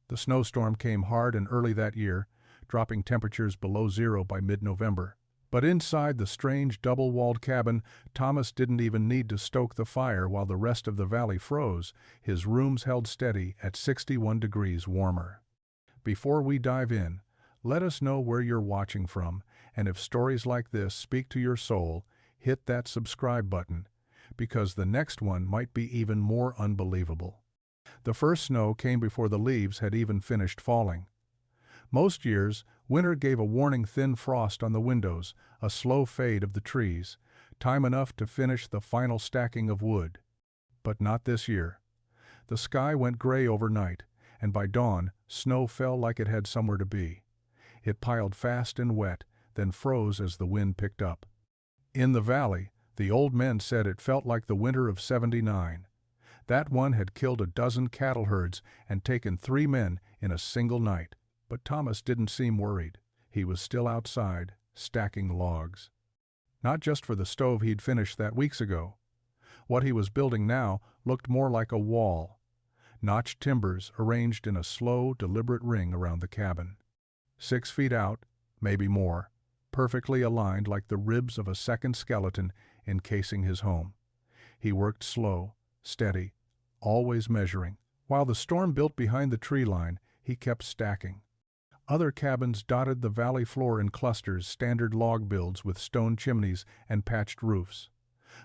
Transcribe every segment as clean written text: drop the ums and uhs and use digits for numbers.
The snowstorm came hard and early that year, dropping temperatures below zero by mid-November. But inside the strange double-walled cabin, Thomas didn't even need to stoke the fire while the rest of the valley froze. His rooms held steady at 61 degrees warmer. Before we dive in, let us know where you're watching from, and if stories like this speak to your soul, hit that subscribe button, because the next one might be even more unbelievable. The first snow came before the leaves had even finished falling. Most years, winter gave a warning thin frost on the windows, a slow fade of the trees, time enough to finish the final stacking of wood. But not this year. The sky went gray overnight, and by dawn, snow fell like it had somewhere to be. It piled fast and wet, then froze as the wind picked up. In the valley, the old men said it felt like the winter of '79. That one had killed a dozen cattle herds and taken 3 men in a single night. But Thomas didn't seem worried. He was still outside, stacking logs. Not just for the stove he'd finished that weeks ago. What he was building now looked more like a wall. Notched timbers arranged in a slow, deliberate ring around the cabin. 6 feet out, maybe more, perfectly aligned like the ribs of a second skeleton encasing his home. He worked slow, steady, always measuring. While the storm built behind the tree line, he kept stacking. Other cabins dotted the valley floor in clusters, standard log builds with stone chimneys and patched roofs.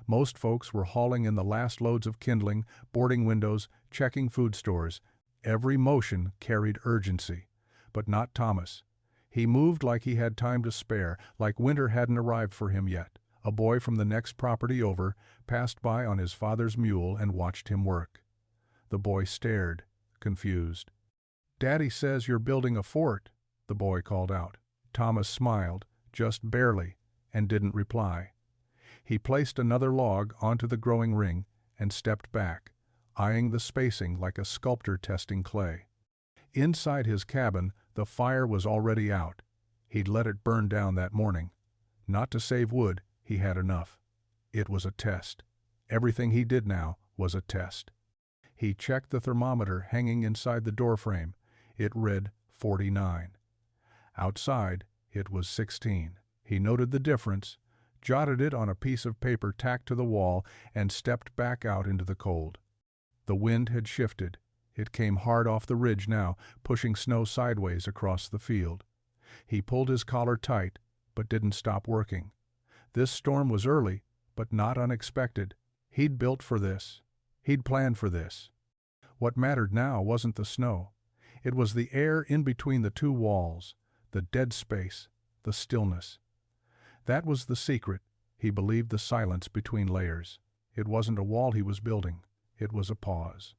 Most folks were hauling in the last loads of kindling, boarding windows, checking food stores. Every motion carried urgency. But not Thomas. He moved like he had time to spare, like winter hadn't arrived for him yet. A boy from the next property over passed by on his father's mule and watched him work. The boy stared, confused. "Daddy says you're building a fort," the boy called out. Thomas smiled, just barely, and didn't reply. He placed another log onto the growing ring and stepped back, eyeing the spacing like a sculptor testing clay. Inside his cabin, the fire was already out. He'd let it burn down that morning. Not to save wood, he had enough. It was a test. Everything he did now was a test. He checked the thermometer hanging inside the doorframe. It read 49. Outside, it was 16. He noted the difference, jotted it on a piece of paper tacked to the wall, and stepped back out into the cold. The wind had shifted. It came hard off the ridge now, pushing snow sideways across the field. He pulled his collar tight, but didn't stop working. This storm was early, but not unexpected. He'd built for this. He'd planned for this. What mattered now wasn't the snow. It was the air in between the 2 walls, the dead space, the stillness. That was the secret. He believed the silence between layers. It wasn't a wall he was building. It was a pause.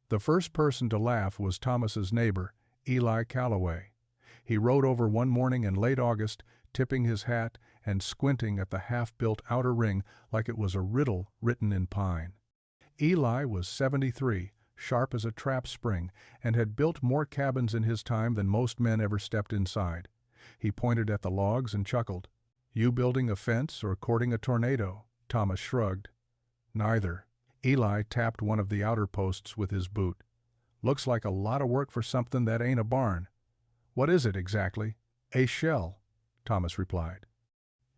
The first person to laugh was Thomas's neighbor, Eli Calloway. He rode over one morning in late August, tipping his hat and squinting at the half-built outer ring like it was a riddle written in pine. Eli was 73, sharp as a trap spring, and had built more cabins in his time than most men ever stepped inside. He pointed at the logs and chuckled. "You building a fence or courting a tornado?" Thomas shrugged. "Neither." Eli tapped one of the outer posts with his boot. "Looks like a lot of work for something that ain't a barn." "What is it exactly?" "A shell," Thomas replied.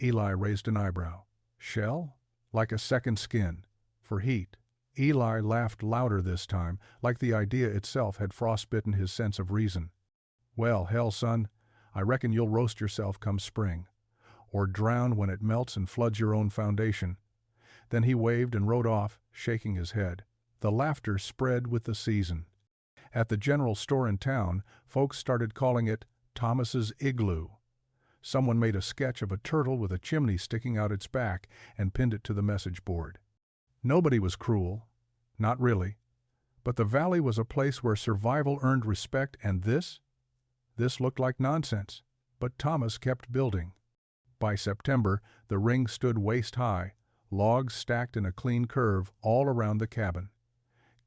Eli raised an eyebrow. "Shell? Like a second skin. For heat." Eli laughed louder this time, like the idea itself had frostbitten his sense of reason. "Well, hell, son, I reckon you'll roast yourself come spring. Or drown when it melts and floods your own foundation." Then he waved and rode off, shaking his head. The laughter spread with the season. At the general store in town, folks started calling it Thomas's Igloo. Someone made a sketch of a turtle with a chimney sticking out its back and pinned it to the message board. Nobody was cruel. Not really. But the valley was a place where survival earned respect, and this looked like nonsense. But Thomas kept building. By September, the ring stood waist-high, logs stacked in a clean curve all around the cabin.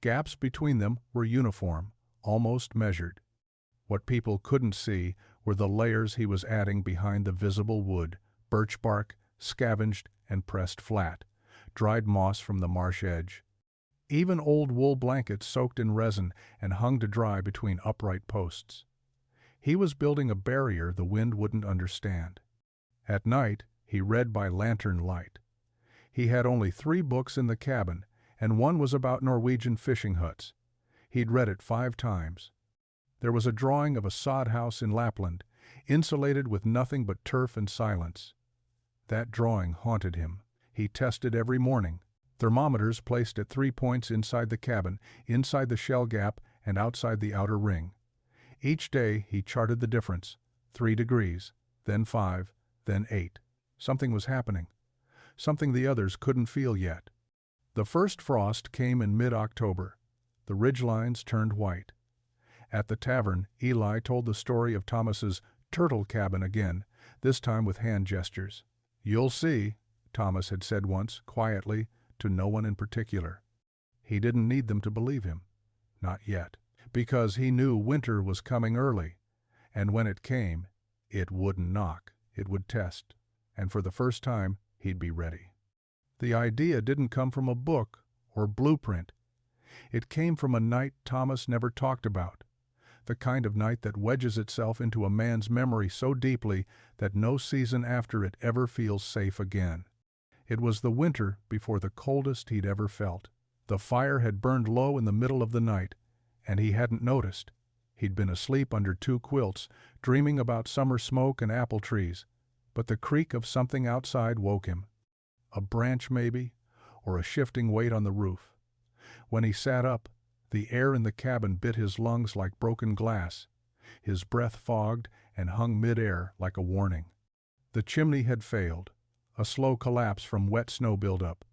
Gaps between them were uniform, almost measured. What people couldn't see were the layers he was adding behind the visible wood, birch bark, scavenged and pressed flat, dried moss from the marsh edge. even old wool blankets soaked in resin and hung to dry between upright posts. He was building a barrier the wind wouldn't understand. At night, he read by lantern light. He had only 3 books in the cabin, and one was about Norwegian fishing huts. He'd read it 5 times. There was a drawing of a sod house in Lapland, insulated with nothing but turf and silence. That drawing haunted him. He tested every morning. Thermometers placed at 3 points inside the cabin, inside the shell gap, and outside the outer ring. Each day he charted the difference. 3 degrees, then 5, then 8. Something was happening. Something the others couldn't feel yet. The first frost came in mid-October. The ridgelines turned white. At the tavern, Eli told the story of Thomas's turtle cabin again, this time with hand gestures. "You'll see," Thomas had said once, quietly, to no one in particular. He didn't need them to believe him. Not yet. Because he knew winter was coming early. And when it came, it wouldn't knock. It would test. And for the first time, he'd be ready. The idea didn't come from a book or blueprint. It came from a night Thomas never talked about. The kind of night that wedges itself into a man's memory so deeply that no season after it ever feels safe again. It was the winter before the coldest he'd ever felt. The fire had burned low in the middle of the night, and he hadn't noticed. He'd been asleep under 2 quilts, dreaming about summer smoke and apple trees, but the creak of something outside woke him. A branch maybe, or a shifting weight on the roof. When he sat up, the air in the cabin bit his lungs like broken glass. His breath fogged and hung mid-air like a warning. The chimney had failed, a slow collapse from wet snow buildup.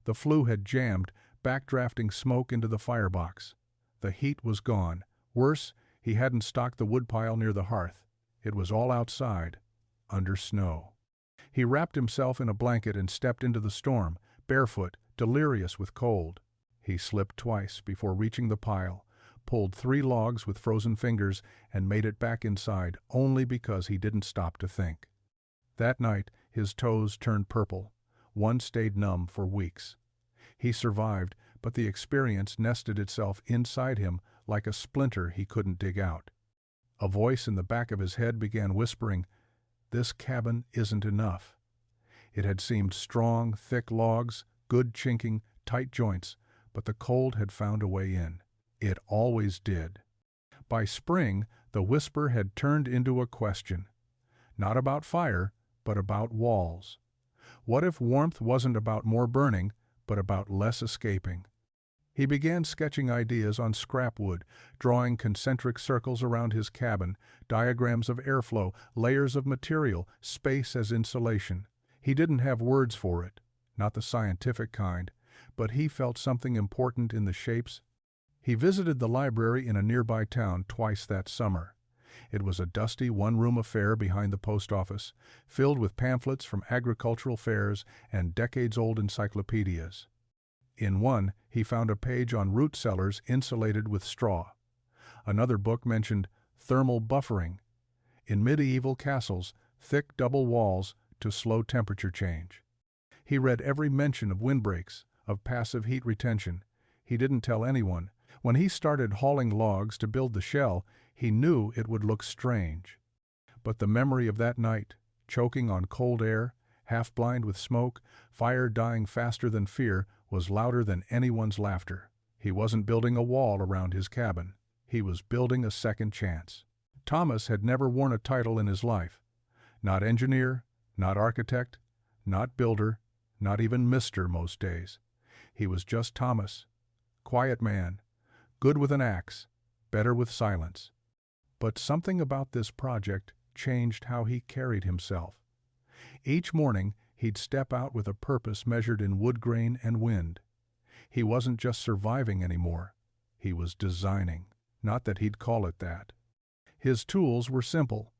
The flue had jammed, backdrafting smoke into the firebox. The heat was gone. Worse, he hadn't stocked the woodpile near the hearth. It was all outside, under snow. He wrapped himself in a blanket and stepped into the storm, barefoot, delirious with cold. He slipped twice before reaching the pile, pulled 3 logs with frozen fingers, and made it back inside only because he didn't stop to think. That night, his toes turned purple. One stayed numb for weeks. He survived, but the experience nested itself inside him like a splinter he couldn't dig out. A voice in the back of his head began whispering, "This cabin isn't enough." It had seemed strong, thick logs, good chinking, tight joints, but the cold had found a way in. It always did. By spring, the whisper had turned into a question. Not about fire, but about walls. What if warmth wasn't about more burning, but about less escaping? He began sketching ideas on scrap wood, drawing concentric circles around his cabin, diagrams of airflow, layers of material, space as insulation. He didn't have words for it, not the scientific kind, but he felt something important in the shapes. He visited the library in a nearby town twice that summer. It was a dusty one-room affair behind the post office, filled with pamphlets from agricultural fairs and decades-old encyclopedias. In one, he found a page on root cellars insulated with straw. Another book mentioned thermal buffering. In medieval castles, thick double walls to slow temperature change. He read every mention of windbreaks, of passive heat retention. He didn't tell anyone. When he started hauling logs to build the shell, he knew it would look strange. But the memory of that night, choking on cold air, half-blind with smoke, fire dying faster than fear, was louder than anyone's laughter. He wasn't building a wall around his cabin. He was building a second chance. Thomas had never worn a title in his life. Not engineer, not architect, not builder, not even Mr. most days. He was just Thomas. Quiet man, good with an axe, better with silence. But something about this project changed how he carried himself. Each morning, he'd step out with a purpose measured in wood grain and wind. He wasn't just surviving anymore. He was designing. Not that he'd call it that. His tools were simple.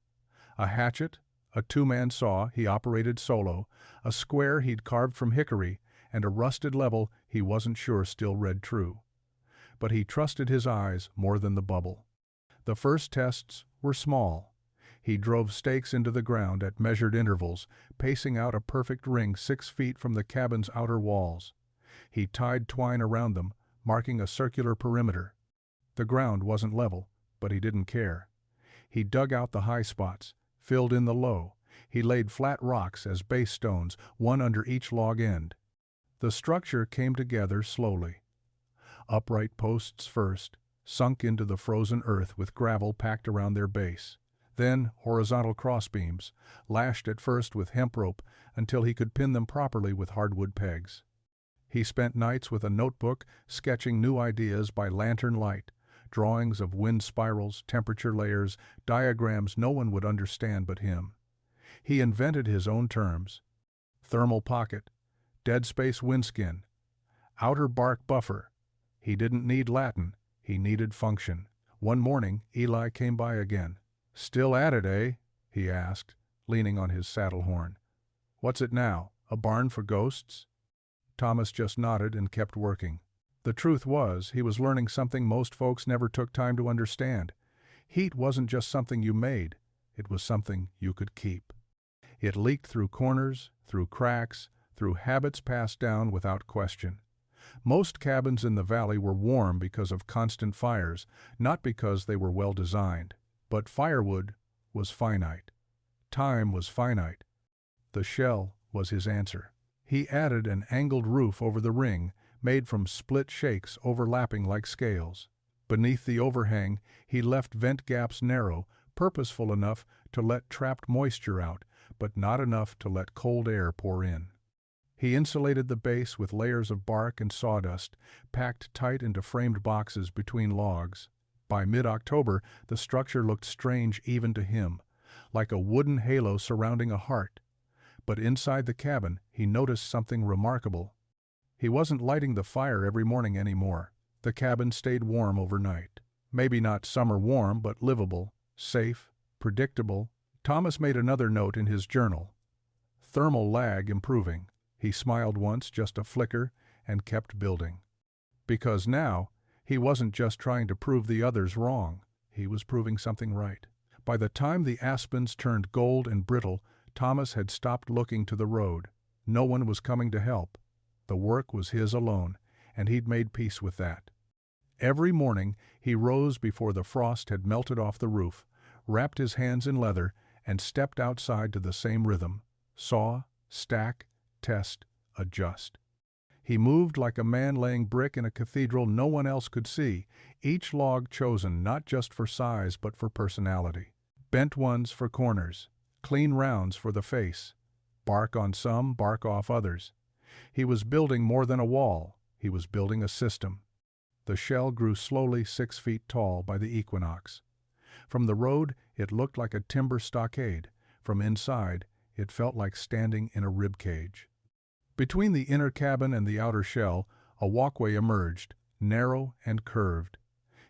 A hatchet, a 2-man saw he operated solo, a square he'd carved from hickory, and a rusted level he wasn't sure still read true. But he trusted his eyes more than the bubble. The first tests were small. He drove stakes into the ground at measured intervals, pacing out a perfect ring 6 feet from the cabin's outer walls. He tied twine around them, marking a circular perimeter. The ground wasn't level, but he didn't care. He dug out the high spots, filled in the low. He laid flat rocks as base stones, one under each log end. The structure came together slowly. Upright posts first, sunk into the frozen earth with gravel packed around their base. Then horizontal crossbeams, lashed at first with hemp rope until he could pin them properly with hardwood pegs. He spent nights with a notebook sketching new ideas by lantern light, drawings of wind spirals, temperature layers, diagrams no one would understand but him. He invented his own terms. Thermal pocket, dead space windskin, outer bark buffer. He didn't need Latin, he needed function. One morning, Eli came by again. "Still at it, eh?" he asked, leaning on his saddle horn. "What's it now, a barn for ghosts?" Thomas just nodded and kept working. The truth was, he was learning something most folks never took time to understand. Heat wasn't just something you made, it was something you could keep. It leaked through corners, through cracks, through habits passed down without question. Most cabins in the valley were warm because of constant fires, not because they were well designed. But firewood was finite. Time was finite. The shell was his answer. He added an angled roof over the ring, made from split shakes overlapping like scales. Beneath the overhang, he left vent gaps narrow, purposeful enough to let trapped moisture out, but not enough to let cold air pour in. He insulated the base with layers of bark and sawdust, packed tight into framed boxes between logs. By mid-October, the structure looked strange even to him, like a wooden halo surrounding a heart. But inside the cabin, he noticed something remarkable. He wasn't lighting the fire every morning anymore. The cabin stayed warm overnight. Maybe not summer warm, but livable, safe, predictable. Thomas made another note in his journal. Thermal lag improving. He smiled once, just a flicker, and kept building. Because now, he wasn't just trying to prove the others wrong, he was proving something right. By the time the aspens turned gold and brittle, Thomas had stopped looking to the road. No one was coming to help. The work was his alone, and he'd made peace with that. Every morning he rose before the frost had melted off the roof, wrapped his hands in leather, and stepped outside to the same rhythm. Saw, stack, test, adjust. He moved like a man laying brick in a cathedral no one else could see, each log chosen not just for size but for personality. Bent ones for corners, clean rounds for the face, bark on some, bark off others. He was building more than a wall, he was building a system. The shell grew slowly 6 feet tall by the equinox. From the road, it looked like a timber stockade. From inside, it felt like standing in a rib cage. Between the inner cabin and the outer shell, a walkway emerged, narrow and curved.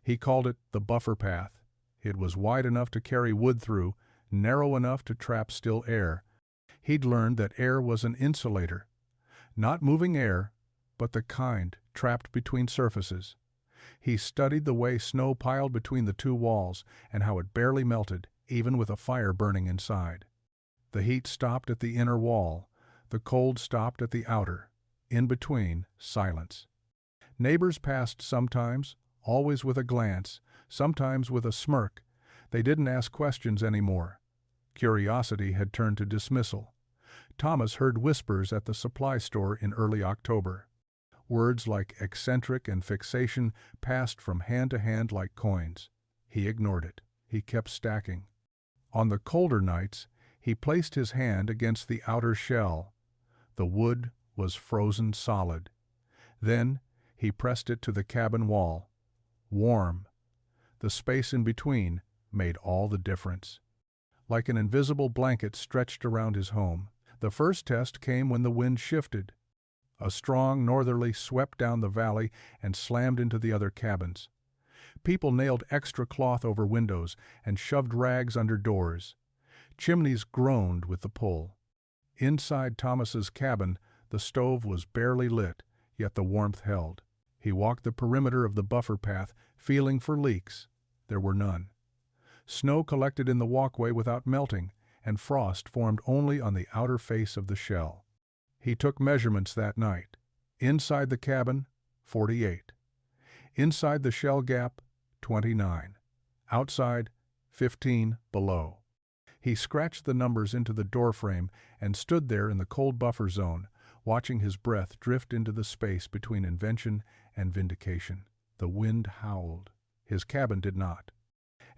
He called it the buffer path. It was wide enough to carry wood through, narrow enough to trap still air. He'd learned that air was an insulator. Not moving air, but the kind trapped between surfaces. He studied the way snow piled between the two walls and how it barely melted, even with a fire burning inside. The heat stopped at the inner wall. The cold stopped at the outer. In between, silence. Neighbors passed sometimes, always with a glance, sometimes with a smirk. They didn't ask questions anymore. Curiosity had turned to dismissal. Thomas heard whispers at the supply store in early October. Words like eccentric and fixation passed from hand to hand like coins. He ignored it. He kept stacking. On the colder nights, he placed his hand against the outer shell. The wood was frozen solid. Then he pressed it to the cabin wall. Warm. The space in between made all the difference. Like an invisible blanket stretched around his home. The first test came when the wind shifted. A strong northerly swept down the valley and slammed into the other cabins. People nailed extra cloth over windows and shoved rags under doors. Chimneys groaned with the pull. Inside Thomas's cabin, the stove was barely lit, yet the warmth held. He walked the perimeter of the buffer path, feeling for leaks. There were none. Snow collected in the walkway without melting, and frost formed only on the outer face of the shell. He took measurements that night. Inside the cabin, 48. Inside the shell gap, 29. Outside, 15 below. He scratched the numbers into the doorframe and stood there in the cold buffer zone, watching his breath drift into the space between invention and vindication. The wind howled. His cabin did not.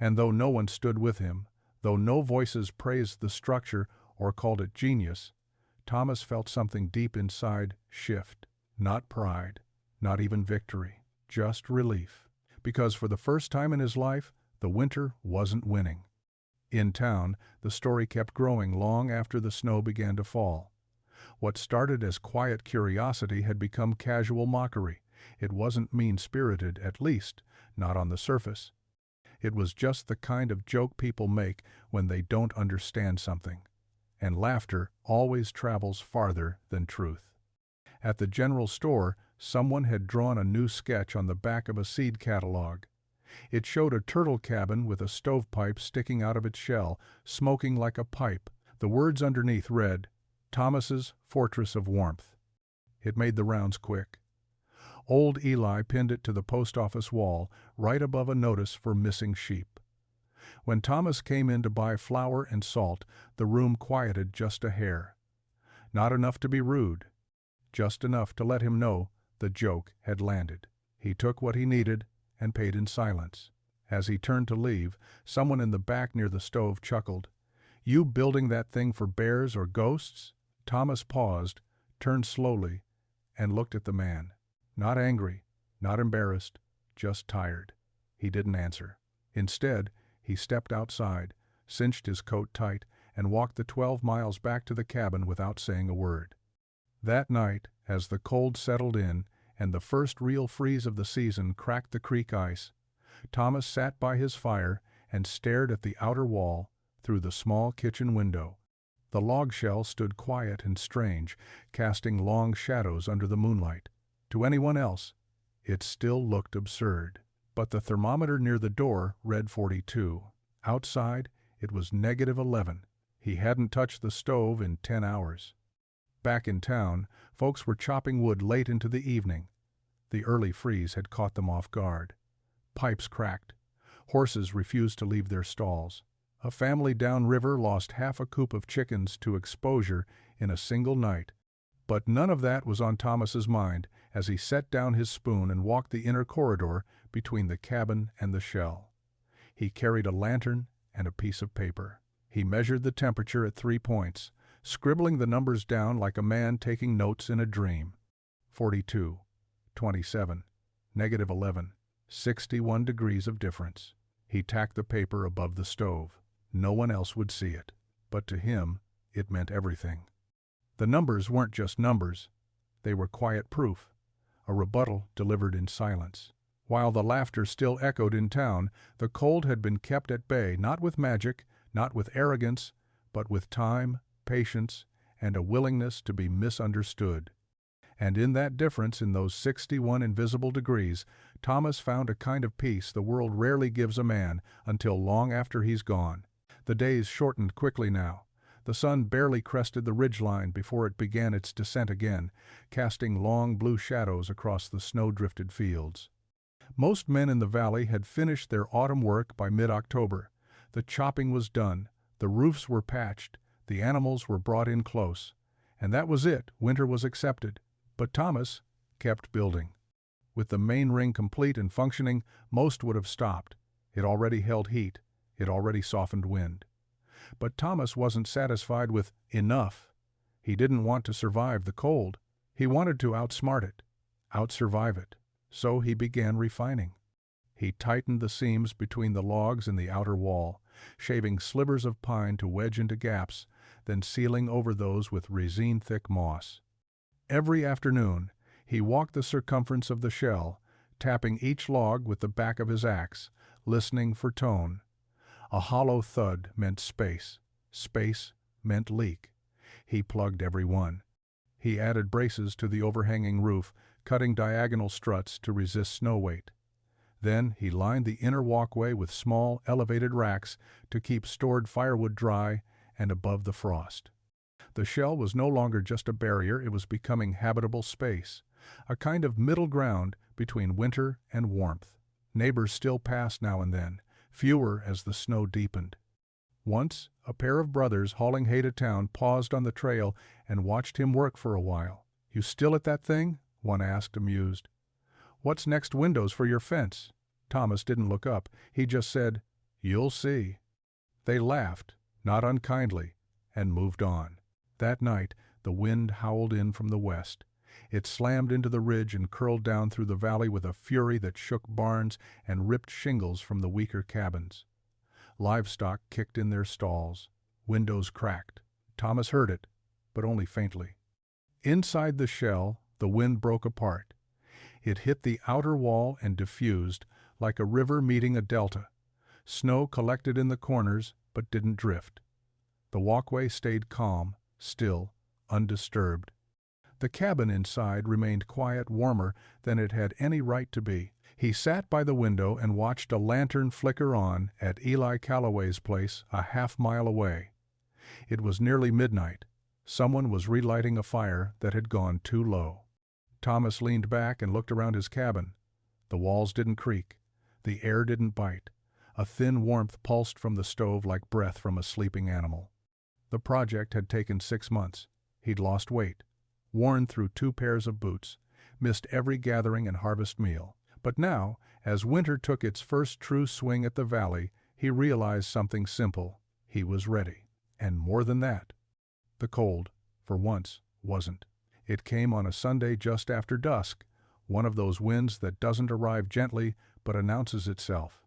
And though no one stood with him, though no voices praised the structure or called it genius, Thomas felt something deep inside shift. Not pride, not even victory, just relief. Because for the first time in his life, the winter wasn't winning. In town, the story kept growing long after the snow began to fall. What started as quiet curiosity had become casual mockery. It wasn't mean-spirited, at least, not on the surface. It was just the kind of joke people make when they don't understand something. And laughter always travels farther than truth. At the general store, someone had drawn a new sketch on the back of a seed catalog. It showed a turtle cabin with a stovepipe sticking out of its shell, smoking like a pipe. The words underneath read, "Thomas's Fortress of Warmth." It made the rounds quick. Old Eli pinned it to the post office wall, right above a notice for missing sheep. When Thomas came in to buy flour and salt, the room quieted just a hair. Not enough to be rude, just enough to let him know the joke had landed. He took what he needed and paid in silence. As he turned to leave, someone in the back near the stove chuckled. "You building that thing for bears or ghosts?" Thomas paused, turned slowly, and looked at the man. Not angry, not embarrassed, just tired. He didn't answer. Instead, he stepped outside, cinched his coat tight, and walked the 12 miles back to the cabin without saying a word. That night, as the cold settled in and the first real freeze of the season cracked the creek ice, Thomas sat by his fire and stared at the outer wall through the small kitchen window. The log shell stood quiet and strange, casting long shadows under the moonlight. To anyone else, it still looked absurd. But the thermometer near the door read 42. Outside, it was -11. He hadn't touched the stove in 10 hours. Back in town, folks were chopping wood late into the evening. The early freeze had caught them off guard. Pipes cracked. Horses refused to leave their stalls. A family downriver lost half a coop of chickens to exposure in a single night. But none of that was on Thomas's mind as he set down his spoon and walked the inner corridor between the cabin and the shell. He carried a lantern and a piece of paper. He measured the temperature at 3 points, scribbling the numbers down like a man taking notes in a dream. 42, 27, -11, 61 degrees of difference. He tacked the paper above the stove. No one else would see it, but to him, it meant everything. The numbers weren't just numbers. They were quiet proof, a rebuttal delivered in silence. While the laughter still echoed in town, the cold had been kept at bay, not with magic, not with arrogance, but with time, patience, and a willingness to be misunderstood. And in that difference, in those 61 invisible degrees, Thomas found a kind of peace the world rarely gives a man until long after he's gone. The days shortened quickly now. The sun barely crested the ridgeline before it began its descent again, casting long blue shadows across the snow-drifted fields. Most men in the valley had finished their autumn work by mid-October. The chopping was done, the roofs were patched, the animals were brought in close. And that was it, winter was accepted. But Thomas kept building. With the main ring complete and functioning, most would have stopped. It already held heat, it already softened wind. But Thomas wasn't satisfied with enough. He didn't want to survive the cold. He wanted to outsmart it, outsurvive it. So he began refining. He tightened the seams between the logs and the outer wall, shaving slivers of pine to wedge into gaps, then sealing over those with resine-thick moss. Every afternoon, he walked the circumference of the shell, tapping each log with the back of his axe, listening for tone. A hollow thud meant space. Space meant leak. He plugged every one. He added braces to the overhanging roof, cutting diagonal struts to resist snow weight. Then he lined the inner walkway with small, elevated racks to keep stored firewood dry and above the frost. The shell was no longer just a barrier, it was becoming habitable space. a kind of middle ground between winter and warmth. Neighbors still passed now and then, fewer as the snow deepened. Once, a pair of brothers hauling hay to town paused on the trail and watched him work for a while. "You still at that thing?" one asked, amused. "What's next windows for your fence?" Thomas didn't look up. He just said, "You'll see." They laughed, not unkindly, and moved on. That night, the wind howled in from the west. It slammed into the ridge and curled down through the valley with a fury that shook barns and ripped shingles from the weaker cabins. Livestock kicked in their stalls. Windows cracked. Thomas heard it, but only faintly. Inside the shell, the wind broke apart. It hit the outer wall and diffused, like a river meeting a delta. Snow collected in the corners, but didn't drift. The walkway stayed calm, still, undisturbed. The cabin inside remained quiet, warmer than it had any right to be. He sat by the window and watched a lantern flicker on at Eli Calloway's place a half-mile away. It was nearly midnight. Someone was relighting a fire that had gone too low. Thomas leaned back and looked around his cabin. The walls didn't creak. The air didn't bite. A thin warmth pulsed from the stove like breath from a sleeping animal. The project had taken 6 months. He'd lost weight, worn through 2 pairs of boots, missed every gathering and harvest meal. But now, as winter took its first true swing at the valley, he realized something simple. He was ready. And more than that. The cold, for once, wasn't. It came on a Sunday just after dusk, one of those winds that doesn't arrive gently but announces itself.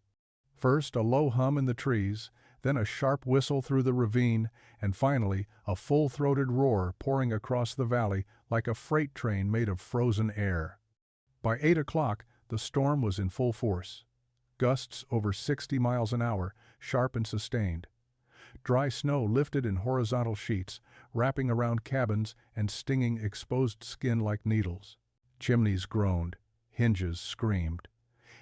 First a low hum in the trees, then a sharp whistle through the ravine, and finally a full-throated roar pouring across the valley like a freight train made of frozen air. By 8 o'clock, the storm was in full force. Gusts over 60 miles an hour, sharp and sustained. Dry snow lifted in horizontal sheets, wrapping around cabins and stinging exposed skin like needles. Chimneys groaned. Hinges screamed.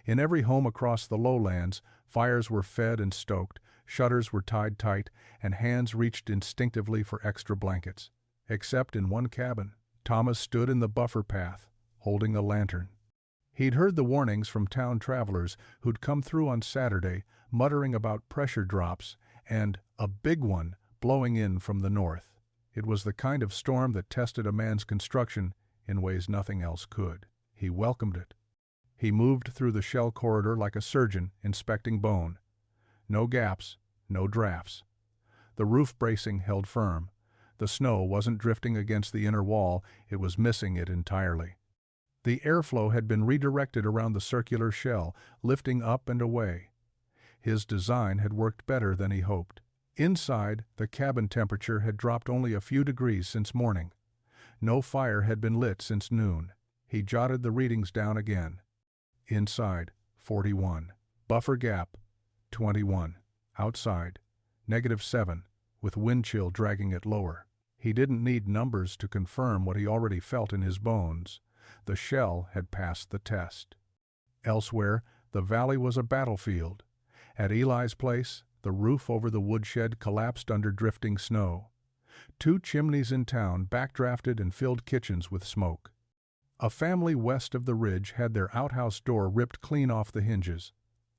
In every home across the lowlands, fires were fed and stoked, shutters were tied tight, and hands reached instinctively for extra blankets. Except in one cabin. Thomas stood in the buffer path, holding a lantern. He'd heard the warnings from town travelers who'd come through on Saturday, muttering about pressure drops and a big one blowing in from the north. It was the kind of storm that tested a man's construction in ways nothing else could. He welcomed it. He moved through the shell corridor like a surgeon inspecting bone. No gaps, no drafts. The roof bracing held firm. The snow wasn't drifting against the inner wall, it was missing it entirely. The airflow had been redirected around the circular shell, lifting up and away. His design had worked better than he hoped. Inside, the cabin temperature had dropped only a few degrees since morning. No fire had been lit since noon. He jotted the readings down again. Inside, 41. Buffer gap, 21. Outside, -7, with wind chill dragging it lower. He didn't need numbers to confirm what he already felt in his bones. The shell had passed the test. Elsewhere, the valley was a battlefield. At Eli's place, the roof over the woodshed collapsed under drifting snow. 2 chimneys in town backdrafted and filled kitchens with smoke. A family west of the ridge had their outhouse door ripped clean off the hinges.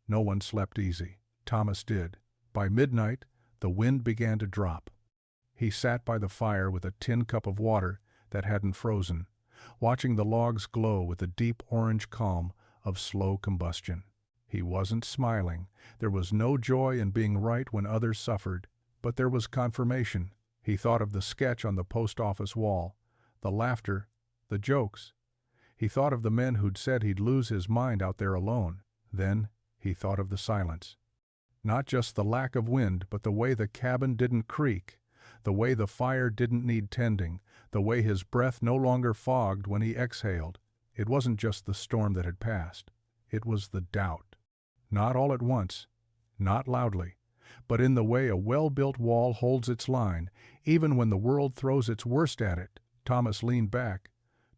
No one slept easy. Thomas did. By midnight, the wind began to drop. He sat by the fire with a tin cup of water that hadn't frozen, watching the logs glow with a deep orange calm of slow combustion. He wasn't smiling. There was no joy in being right when others suffered, but there was confirmation. He thought of the sketch on the post office wall, the laughter, the jokes. He thought of the men who'd said he'd lose his mind out there alone. Then he thought of the silence. Not just the lack of wind, but the way the cabin didn't creak, the way the fire didn't need tending, the way his breath no longer fogged when he exhaled. It wasn't just the storm that had passed. It was the doubt. Not all at once, not loudly, but in the way a well-built wall holds its line, even when the world throws its worst at it. Thomas leaned back,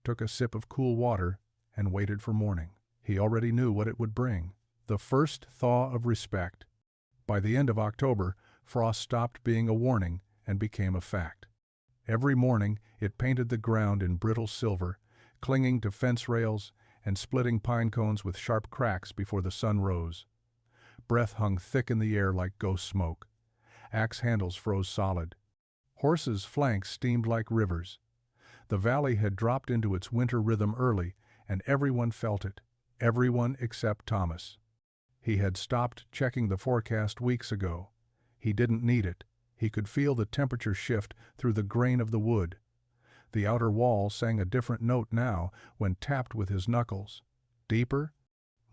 took a sip of cool water, and waited for morning. He already knew what it would bring. The first thaw of respect. By the end of October, frost stopped being a warning and became a fact. Every morning it painted the ground in brittle silver, clinging to fence rails and splitting pine cones with sharp cracks before the sun rose. Breath hung thick in the air like ghost smoke. Axe handles froze solid. Horses' flanks steamed like rivers. The valley had dropped into its winter rhythm early, and everyone felt it. Everyone except Thomas. He had stopped checking the forecast weeks ago. He didn't need it. He could feel the temperature shift through the grain of the wood. The outer wall sang a different note now when tapped with his knuckles. Deeper,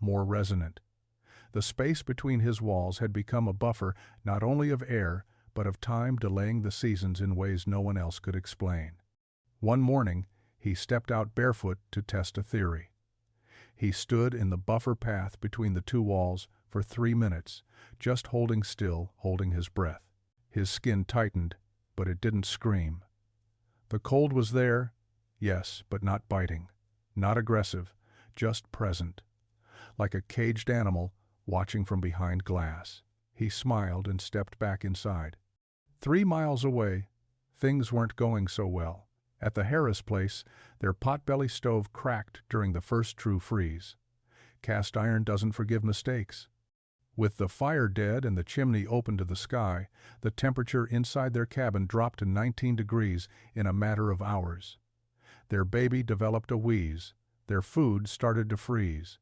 more resonant. The space between his walls had become a buffer not only of air, but of time delaying the seasons in ways no one else could explain. One morning, he stepped out barefoot to test a theory. He stood in the buffer path between the two walls for 3 minutes, just holding still, holding his breath. His skin tightened, but it didn't scream. The cold was there, yes, but not biting, not aggressive, just present. Like a caged animal watching from behind glass. He smiled and stepped back inside. 3 miles away, things weren't going so well. At the Harris place, their potbelly stove cracked during the first true freeze. Cast iron doesn't forgive mistakes. With the fire dead and the chimney open to the sky, the temperature inside their cabin dropped to 19 degrees in a matter of hours. Their baby developed a wheeze. Their food started to freeze.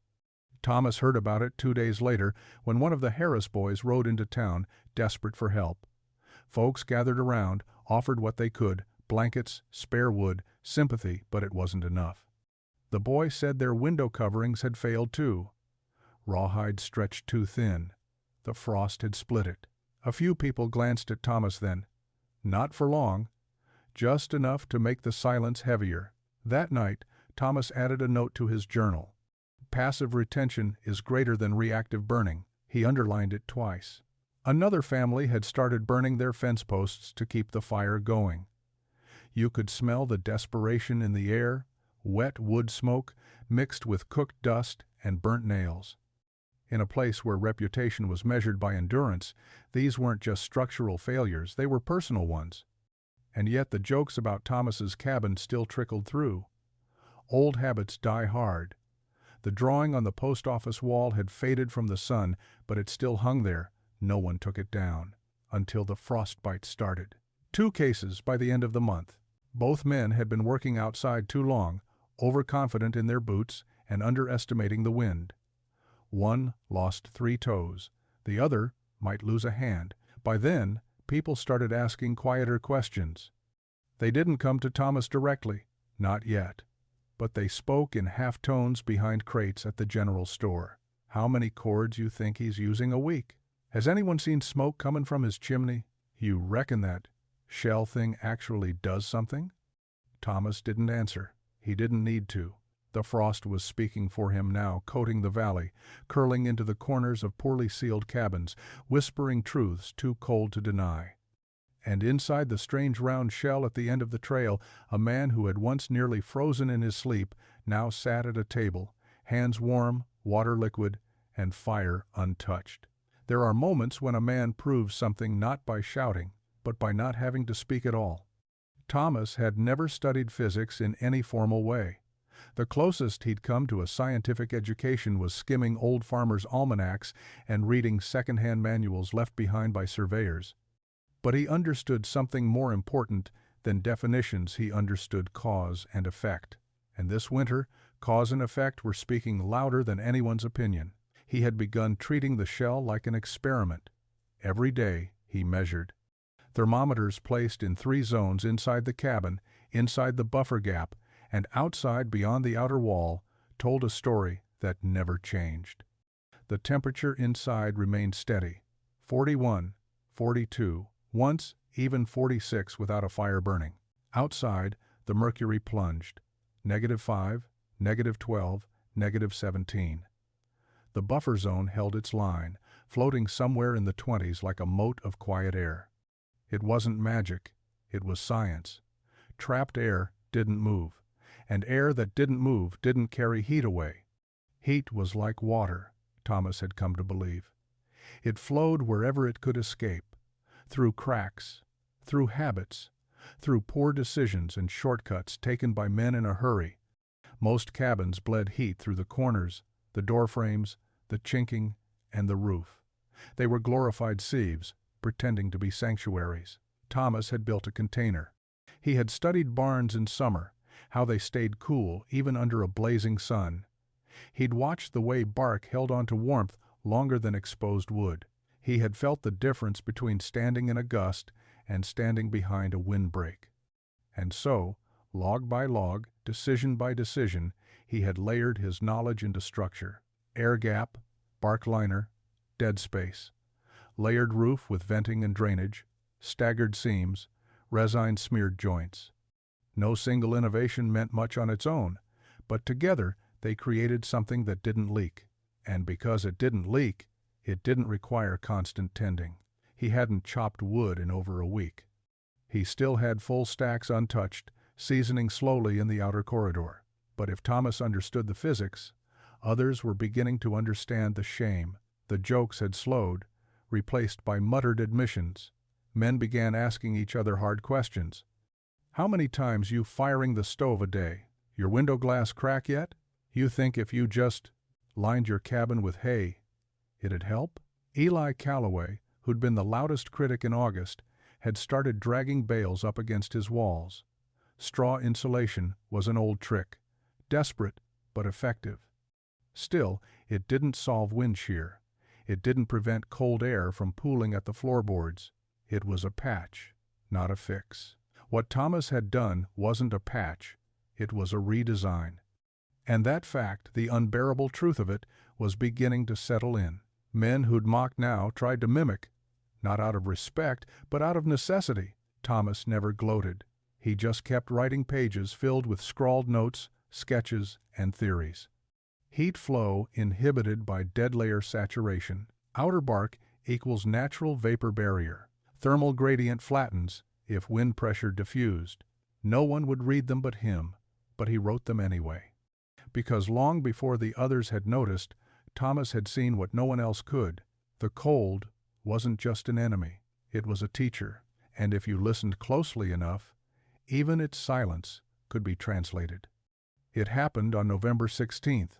Thomas heard about it 2 days later when one of the Harris boys rode into town, desperate for help. Folks gathered around, offered what they could, blankets, spare wood, sympathy, but it wasn't enough. The boy said their window coverings had failed too. Rawhide stretched too thin. The frost had split it. A few people glanced at Thomas then. Not for long. Just enough to make the silence heavier. That night, Thomas added a note to his journal. Passive retention is greater than reactive burning. He underlined it twice. Another family had started burning their fence posts to keep the fire going. You could smell the desperation in the air, wet wood smoke mixed with cooked dust and burnt nails. In a place where reputation was measured by endurance, these weren't just structural failures, they were personal ones. And yet the jokes about Thomas's cabin still trickled through. Old habits die hard. The drawing on the post office wall had faded from the sun, but it still hung there. No one took it down. Until the frostbite started. 2 cases by the end of the month. Both men had been working outside too long, overconfident in their boots and underestimating the wind. One lost 3 toes. The other might lose a hand. By then, people started asking quieter questions. They didn't come to Thomas directly, not yet. But they spoke in half-tones behind crates at the general store. How many cords you think he's using a week? Has anyone seen smoke coming from his chimney? You reckon that shell thing actually does something? Thomas didn't answer. He didn't need to. The frost was speaking for him now, coating the valley, curling into the corners of poorly sealed cabins, whispering truths too cold to deny. And inside the strange round shell at the end of the trail, a man who had once nearly frozen in his sleep now sat at a table, hands warm, water liquid, and fire untouched. There are moments when a man proves something not by shouting, but by not having to speak at all. Thomas had never studied physics in any formal way. The closest he'd come to a scientific education was skimming old farmers' almanacs and reading second-hand manuals left behind by surveyors. But he understood something more important than definitions. He understood cause and effect. And this winter, cause and effect were speaking louder than anyone's opinion. He had begun treating the shell like an experiment. Every day, he measured. Thermometers placed in 3 zones inside the cabin, inside the buffer gap, and outside beyond the outer wall, told a story that never changed. The temperature inside remained steady. 41, 42, once even 46 without a fire burning. Outside, the mercury plunged. -5, -12, -17. The buffer zone held its line, floating somewhere in the 20s like a mote of quiet air. It wasn't magic, it was science. Trapped air didn't move, and air that didn't move didn't carry heat away. Heat was like water, Thomas had come to believe. It flowed wherever it could escape, through cracks, through habits, through poor decisions and shortcuts taken by men in a hurry. Most cabins bled heat through the corners, the door frames, the chinking, and the roof. They were glorified sieves, pretending to be sanctuaries. Thomas had built a container. He had studied barns in summer, how they stayed cool even under a blazing sun. He'd watched the way bark held on to warmth longer than exposed wood. He had felt the difference between standing in a gust and standing behind a windbreak. And so, log by log, decision by decision, he had layered his knowledge into structure. Air gap, bark liner, dead space. Layered roof with venting and drainage, staggered seams, resin-smeared joints. No single innovation meant much on its own, but together they created something that didn't leak. And because it didn't leak, it didn't require constant tending. He hadn't chopped wood in over a week. He still had full stacks untouched, seasoning slowly in the outer corridor. But if Thomas understood the physics, others were beginning to understand the shame. The jokes had slowed, replaced by muttered admissions. Men began asking each other hard questions. How many times you firing the stove a day? Your window glass crack yet? You think if you just lined your cabin with hay, it'd help? Eli Calloway, who'd been the loudest critic in August, had started dragging bales up against his walls. Straw insulation was an old trick, desperate but effective. Still, it didn't solve wind shear. It didn't prevent cold air from pooling at the floorboards. It was a patch, not a fix. What Thomas had done wasn't a patch, it was a redesign. And that fact, the unbearable truth of it, was beginning to settle in. Men who'd mocked now tried to mimic, not out of respect, but out of necessity. Thomas never gloated. He just kept writing pages filled with scrawled notes, sketches, and theories. Heat flow inhibited by dead layer saturation. Outer bark equals natural vapor barrier. Thermal gradient flattens if wind pressure diffused. No one would read them but him, but he wrote them anyway. Because long before the others had noticed, Thomas had seen what no one else could. The cold wasn't just an enemy, it was a teacher, and if you listened closely enough, even its silence could be translated. It happened on November 16th.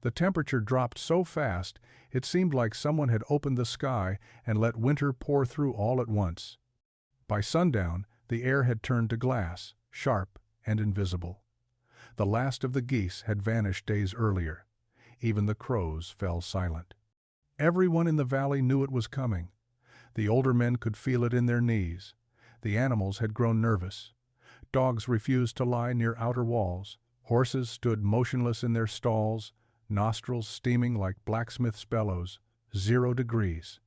The temperature dropped so fast, it seemed like someone had opened the sky and let winter pour through all at once. By sundown, the air had turned to glass, sharp and invisible. The last of the geese had vanished days earlier. Even the crows fell silent. Everyone in the valley knew it was coming. The older men could feel it in their knees. The animals had grown nervous. Dogs refused to lie near outer walls. Horses stood motionless in their stalls, nostrils steaming like blacksmith's bellows. 0 degrees.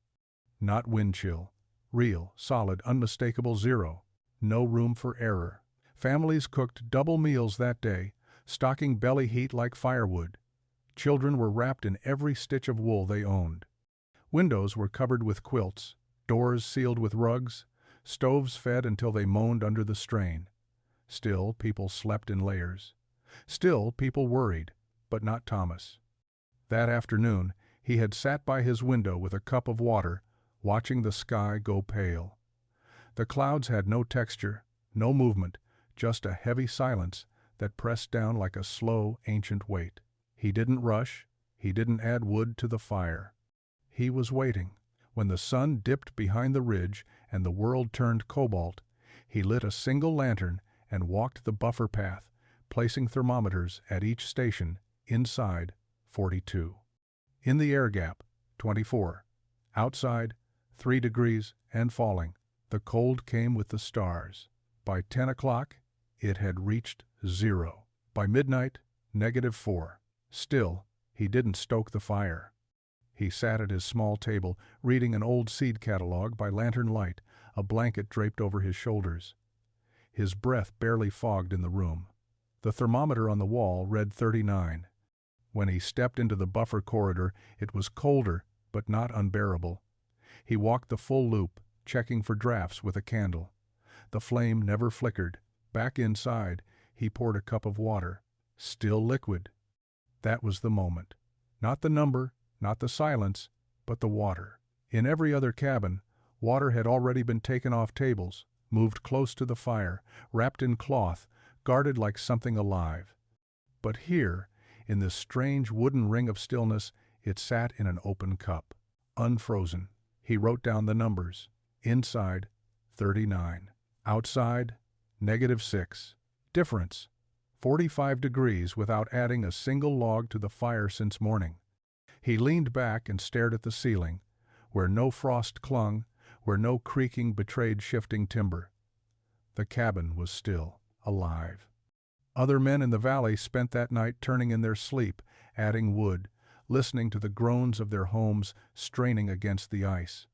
Not wind chill. Real, solid, unmistakable 0. No room for error. Families cooked double meals that day, stocking belly heat like firewood. Children were wrapped in every stitch of wool they owned. Windows were covered with quilts, doors sealed with rugs, stoves fed until they moaned under the strain. Still, people slept in layers. Still, people worried, but not Thomas. That afternoon, he had sat by his window with a cup of water, watching the sky go pale. The clouds had no texture, no movement, just a heavy silence that pressed down like a slow, ancient weight. He didn't rush, he didn't add wood to the fire. He was waiting. When the sun dipped behind the ridge and the world turned cobalt, he lit a single lantern and walked the buffer path, placing thermometers at each station. Inside, 42. In the air gap, 24. Outside, 3 degrees and falling. The cold came with the stars. By 10 o'clock, it had reached 0. By midnight, -4. Still, he didn't stoke the fire. He sat at his small table, reading an old seed catalog by lantern light, a blanket draped over his shoulders. His breath barely fogged in the room. The thermometer on the wall read 39. When he stepped into the buffer corridor, it was colder, but not unbearable. He walked the full loop, checking for drafts with a candle. The flame never flickered. Back inside, he poured a cup of water. Still liquid. That was the moment. Not the number, not the silence, but the water. In every other cabin, water had already been taken off tables, moved close to the fire, wrapped in cloth, guarded like something alive. But here, in this strange wooden ring of stillness, it sat in an open cup, unfrozen. He wrote down the numbers. Inside, 39. Outside, -6. Difference, 45 degrees without adding a single log to the fire since morning. He leaned back and stared at the ceiling, where no frost clung, where no creaking betrayed shifting timber. The cabin was still, alive. Other men in the valley spent that night turning in their sleep, adding wood, listening to the groans of their homes straining against the ice.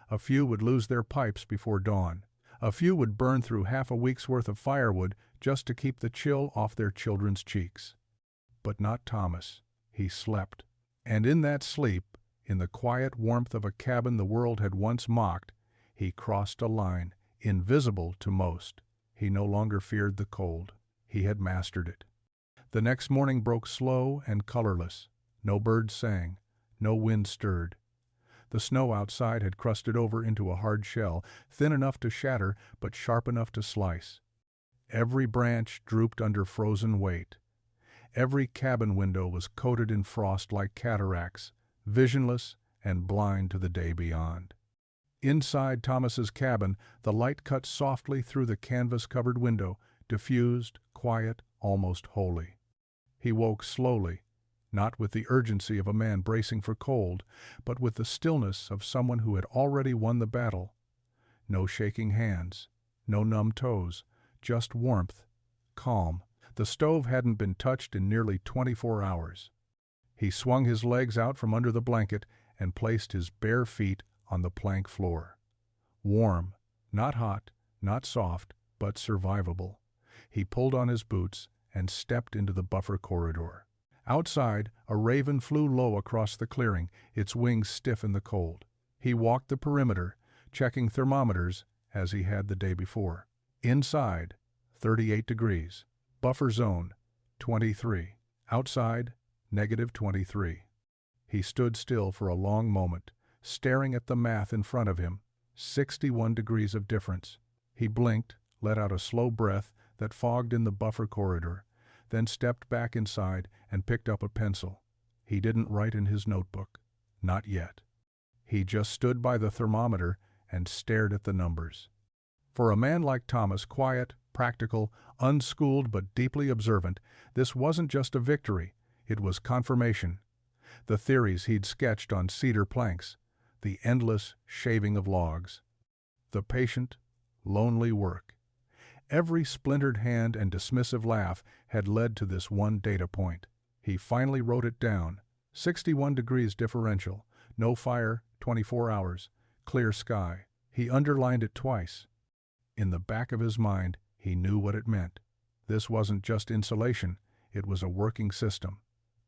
A few would lose their pipes before dawn. A few would burn through half a week's worth of firewood just to keep the chill off their children's cheeks. But not Thomas. He slept. And in that sleep, in the quiet warmth of a cabin the world had once mocked, he crossed a line, invisible to most. He no longer feared the cold. He had mastered it. The next morning broke slow and colorless. No birds sang. No wind stirred. The snow outside had crusted over into a hard shell, thin enough to shatter but sharp enough to slice. Every branch drooped under frozen weight. Every cabin window was coated in frost like cataracts, visionless and blind to the day beyond. Inside Thomas's cabin, the light cut softly through the canvas-covered window, diffused, quiet, almost holy. He woke slowly, not with the urgency of a man bracing for cold, but with the stillness of someone who had already won the battle. No shaking hands, no numb toes, just warmth, calm. The stove hadn't been touched in nearly 24 hours. He swung his legs out from under the blanket and placed his bare feet on the plank floor. Warm, not hot, not soft, but survivable. He pulled on his boots and stepped into the buffer corridor. Outside, a raven flew low across the clearing, its wings stiff in the cold. He walked the perimeter, checking thermometers as he had the day before. Inside, 38 degrees. Buffer zone, 23. Outside, -23. He stood still for a long moment, staring at the math in front of him. 61 degrees of difference. He blinked, let out a slow breath that fogged in the buffer corridor, then stepped back inside and picked up a pencil. He didn't write in his notebook. Not yet. He just stood by the thermometer and stared at the numbers. For a man like Thomas, quiet, practical, unschooled but deeply observant, this wasn't just a victory, it was confirmation. The theories he'd sketched on cedar planks, the endless shaving of logs, the patient, lonely work. Every splintered hand and dismissive laugh had led to this one data point. He finally wrote it down. 61 degrees differential, no fire, 24 hours, clear sky. He underlined it twice. In the back of his mind, he knew what it meant. This wasn't just insulation, it was a working system.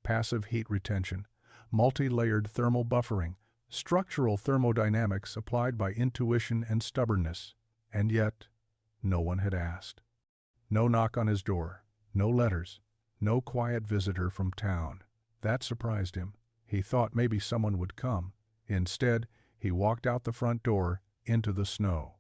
Passive heat retention, multi-layered thermal buffering, structural thermodynamics applied by intuition and stubbornness. And yet, no one had asked. No knock on his door, no letters, no quiet visitor from town. That surprised him. He thought maybe someone would come. Instead, he walked out the front door, into the snow.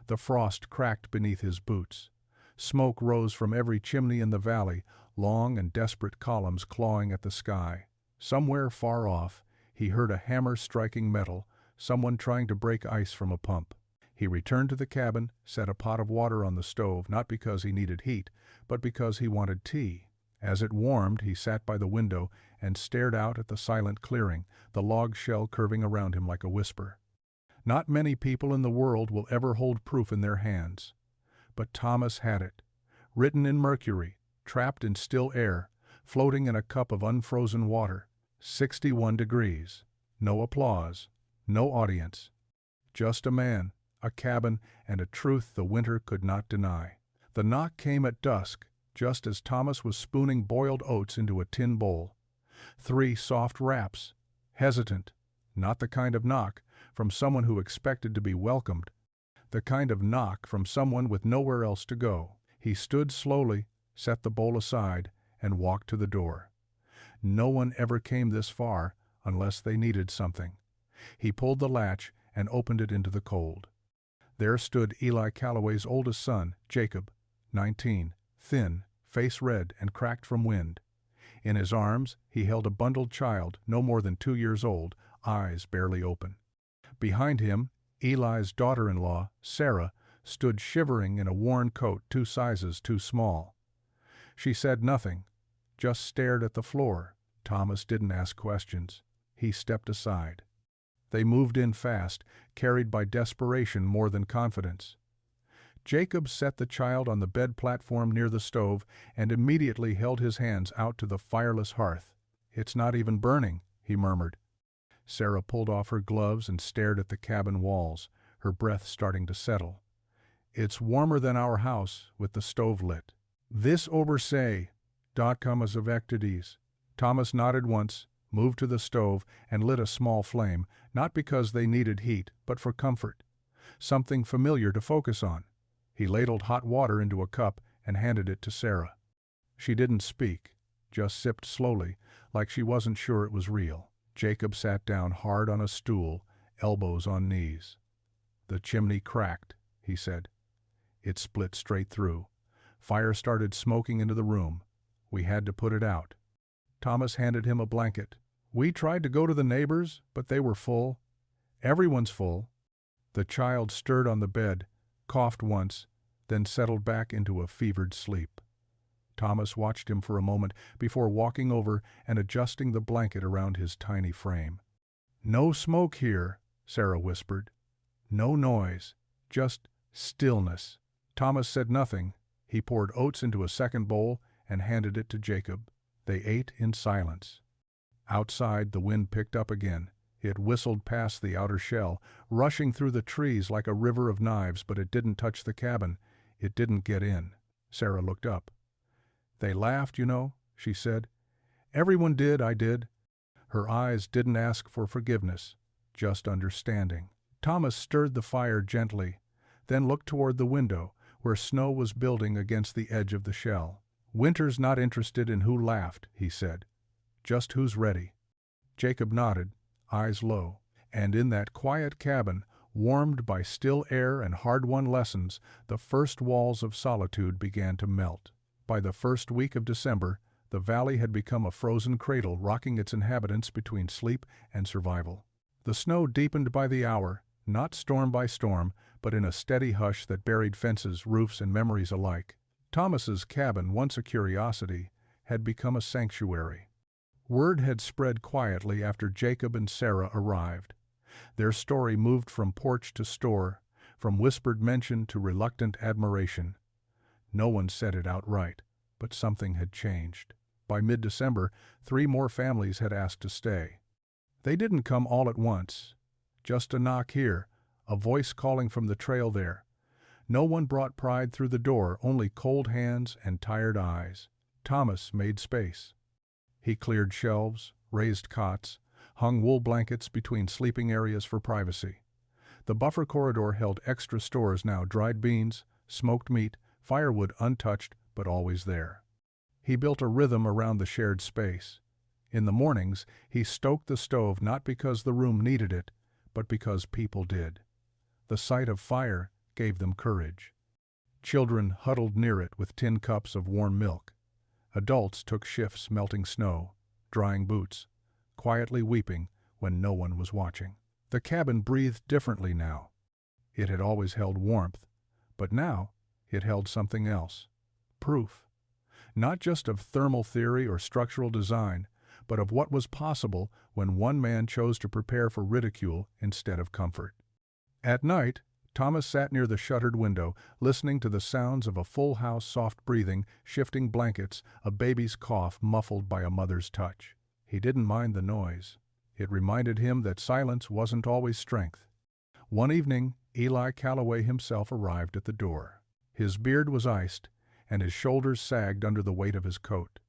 The frost cracked beneath his boots. Smoke rose from every chimney in the valley, long and desperate columns clawing at the sky. Somewhere far off, he heard a hammer striking metal, someone trying to break ice from a pump. He returned to the cabin, set a pot of water on the stove, not because he needed heat, but because he wanted tea. As it warmed, he sat by the window and stared out at the silent clearing, the log shell curving around him like a whisper. Not many people in the world will ever hold proof in their hands. But Thomas had it, written in mercury, trapped in still air, floating in a cup of unfrozen water. 61 degrees. No applause, no audience. Just a man, a cabin, and a truth the winter could not deny. The knock came at dusk, just as Thomas was spooning boiled oats into a tin bowl. 3 soft raps, hesitant, not the kind of knock from someone who expected to be welcomed, the kind of knock from someone with nowhere else to go. He stood slowly, set the bowl aside, and walked to the door. No one ever came this far unless they needed something. He pulled the latch and opened it into the cold. There stood Eli Calloway's oldest son, Jacob, 19, thin, face red and cracked from wind. In his arms, he held a bundled child, no more than 2 years old, eyes barely open. Behind him, Eli's daughter-in-law, Sarah, stood shivering in a worn coat 2 sizes too small. She said nothing, just stared at the floor. Thomas didn't ask questions. He stepped aside. They moved in fast, carried by desperation more than confidence. Jacob set the child on the bed platform near the stove and immediately held his hands out to the fireless hearth. "It's not even burning," he murmured. Sarah pulled off her gloves and stared at the cabin walls, her breath starting to settle. "It's warmer than our house, with the stove lit." "This obersay, .com of activities." Thomas nodded once, moved to the stove, and lit a small flame, not because they needed heat, but for comfort. Something familiar to focus on. He ladled hot water into a cup and handed it to Sarah. She didn't speak, just sipped slowly, like she wasn't sure it was real. Jacob sat down hard on a stool, elbows on knees. "The chimney cracked," he said. "It split straight through. Fire started smoking into the room. We had to put it out." Thomas handed him a blanket. "We tried to go to the neighbors, but they were full. Everyone's full." The child stirred on the bed, coughed once, then settled back into a fevered sleep. Thomas watched him for a moment before walking over and adjusting the blanket around his tiny frame. "No smoke here," Sarah whispered. "No noise, just stillness." Thomas said nothing. He poured oats into a second bowl and handed it to Jacob. They ate in silence. Outside, the wind picked up again. It whistled past the outer shell, rushing through the trees like a river of knives, but it didn't touch the cabin. It didn't get in. Sarah looked up. "They laughed, you know," she said. "Everyone did, I did." Her eyes didn't ask for forgiveness, just understanding. Thomas stirred the fire gently, then looked toward the window, where snow was building against the edge of the shell. "Winter's not interested in who laughed," he said. "Just who's ready." Jacob nodded, eyes low, and in that quiet cabin, warmed by still air and hard-won lessons, the first walls of solitude began to melt. By the first week of December, the valley had become a frozen cradle rocking its inhabitants between sleep and survival. The snow deepened by the hour, not storm by storm, but in a steady hush that buried fences, roofs, and memories alike. Thomas's cabin, once a curiosity, had become a sanctuary. Word had spread quietly after Jacob and Sarah arrived. Their story moved from porch to store, from whispered mention to reluctant admiration. No one said it outright, but something had changed. By mid-December, 3 more families had asked to stay. They didn't come all at once. Just a knock here, a voice calling from the trail there. No one brought pride through the door, only cold hands and tired eyes. Thomas made space. He cleared shelves, raised cots, hung wool blankets between sleeping areas for privacy. The buffer corridor held extra stores now, dried beans, smoked meat, firewood untouched but always there. He built a rhythm around the shared space. In the mornings, he stoked the stove not because the room needed it, but because people did. The sight of fire gave them courage. Children huddled near it with tin cups of warm milk. Adults took shifts melting snow, drying boots, quietly weeping when no one was watching. The cabin breathed differently now. It had always held warmth, but now it held something else. Proof. Not just of thermal theory or structural design, but of what was possible when one man chose to prepare for ridicule instead of comfort. At night, Thomas sat near the shuttered window, listening to the sounds of a full house, soft breathing, shifting blankets, a baby's cough muffled by a mother's touch. He didn't mind the noise. It reminded him that silence wasn't always strength. One evening, Eli Calloway himself arrived at the door. His beard was iced, and his shoulders sagged under the weight of his coat.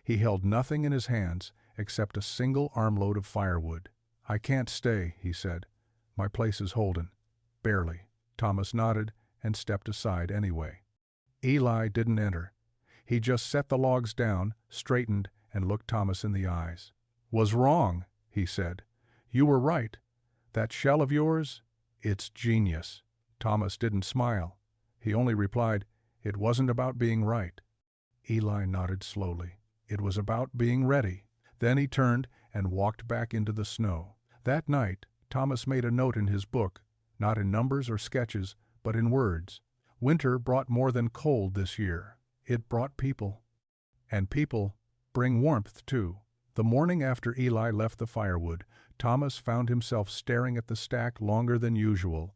He held nothing in his hands except a single armload of firewood. "I can't stay," he said. "My place is holden." "Barely." Thomas nodded and stepped aside anyway. Eli didn't enter. He just set the logs down, straightened, and looked Thomas in the eyes. "Was wrong," he said. "You were right. That shell of yours, it's genius." Thomas didn't smile. He only replied, "It wasn't about being right." Eli nodded slowly. It was about being ready. Then he turned and walked back into the snow. That night, Thomas made a note in his book, not in numbers or sketches, but in words. Winter brought more than cold this year. It brought people. And people bring warmth too. The morning after Eli left the firewood, Thomas found himself staring at the stack longer than usual.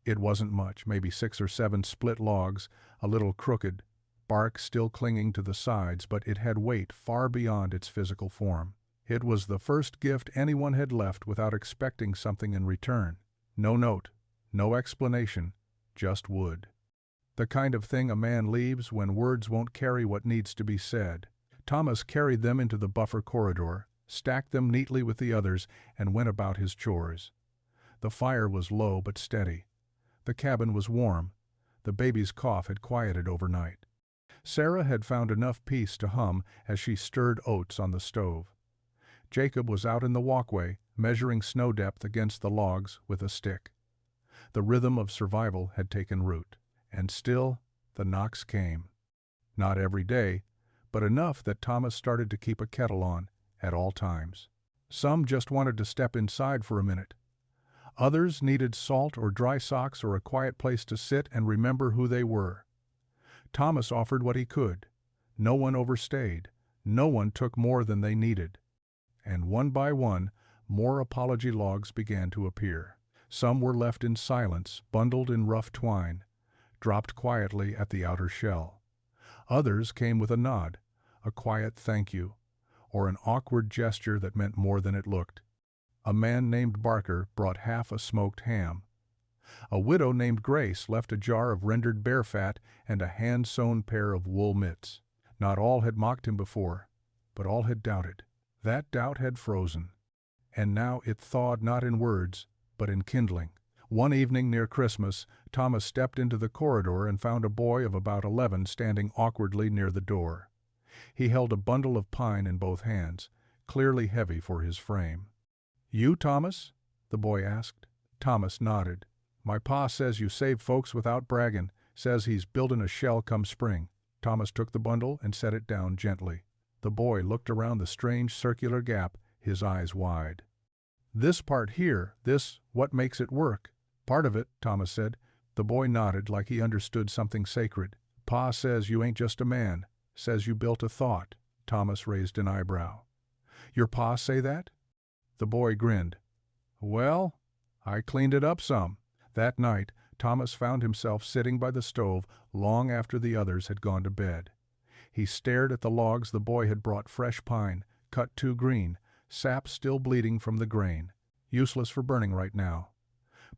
It wasn't much, maybe 6 or 7 split logs, a little crooked, bark still clinging to the sides, but it had weight far beyond its physical form. It was the first gift anyone had left without expecting something in return. No note, no explanation, just wood. The kind of thing a man leaves when words won't carry what needs to be said. Thomas carried them into the buffer corridor, stacked them neatly with the others, and went about his chores. The fire was low but steady. The cabin was warm. The baby's cough had quieted overnight. Sarah had found enough peace to hum as she stirred oats on the stove. Jacob was out in the walkway, measuring snow depth against the logs with a stick. The rhythm of survival had taken root. And still, the knocks came. Not every day, but enough that Thomas started to keep a kettle on at all times. Some just wanted to step inside for a minute. Others needed salt or dry socks or a quiet place to sit and remember who they were. Thomas offered what he could. No one overstayed. No one took more than they needed. And one by one, more apology logs began to appear. Some were left in silence, bundled in rough twine, dropped quietly at the outer shell. Others came with a nod, a quiet thank you, or an awkward gesture that meant more than it looked. A man named Barker brought half a smoked ham. A widow named Grace left a jar of rendered bear fat and a hand-sewn pair of wool mitts. Not all had mocked him before, but all had doubted. That doubt had frozen, and now it thawed not in words, but in kindling. One evening near Christmas, Thomas stepped into the corridor and found a boy of about 11 standing awkwardly near the door. He held a bundle of pine in both hands, clearly heavy for his frame. "You, Thomas?" the boy asked. Thomas nodded. "My pa says you save folks without bragging, says he's building a shell come spring." Thomas took the bundle and set it down gently. The boy looked around the strange circular gap, his eyes wide. "This part here, this, what makes it work?" "Part of it," Thomas said. The boy nodded like he understood something sacred. "Pa says you ain't just a man, says you built a thought." Thomas raised an eyebrow. "Your pa say that?" The boy grinned. "Well, I cleaned it up some." That night, Thomas found himself sitting by the stove long after the others had gone to bed. He stared at the logs the boy had brought fresh pine, cut too green, sap still bleeding from the grain, useless for burning right now.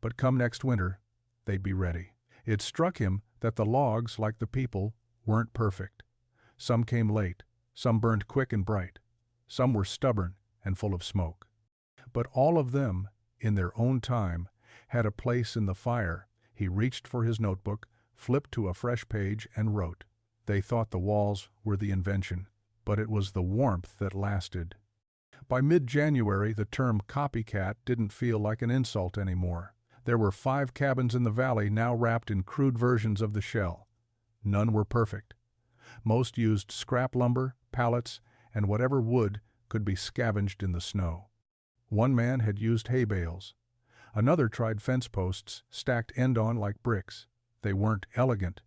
But come next winter, they'd be ready. It struck him that the logs, like the people, weren't perfect. Some came late, some burned quick and bright, some were stubborn and full of smoke. But all of them, in their own time, had a place in the fire. He reached for his notebook, flipped to a fresh page, and wrote. They thought the walls were the invention, but it was the warmth that lasted. By mid-January, the term copycat didn't feel like an insult anymore. There were 5 cabins in the valley now wrapped in crude versions of the shell. None were perfect. Most used scrap lumber, pallets, and whatever wood could be scavenged in the snow. One man had used hay bales. Another tried fence posts, stacked end-on like bricks. They weren't elegant,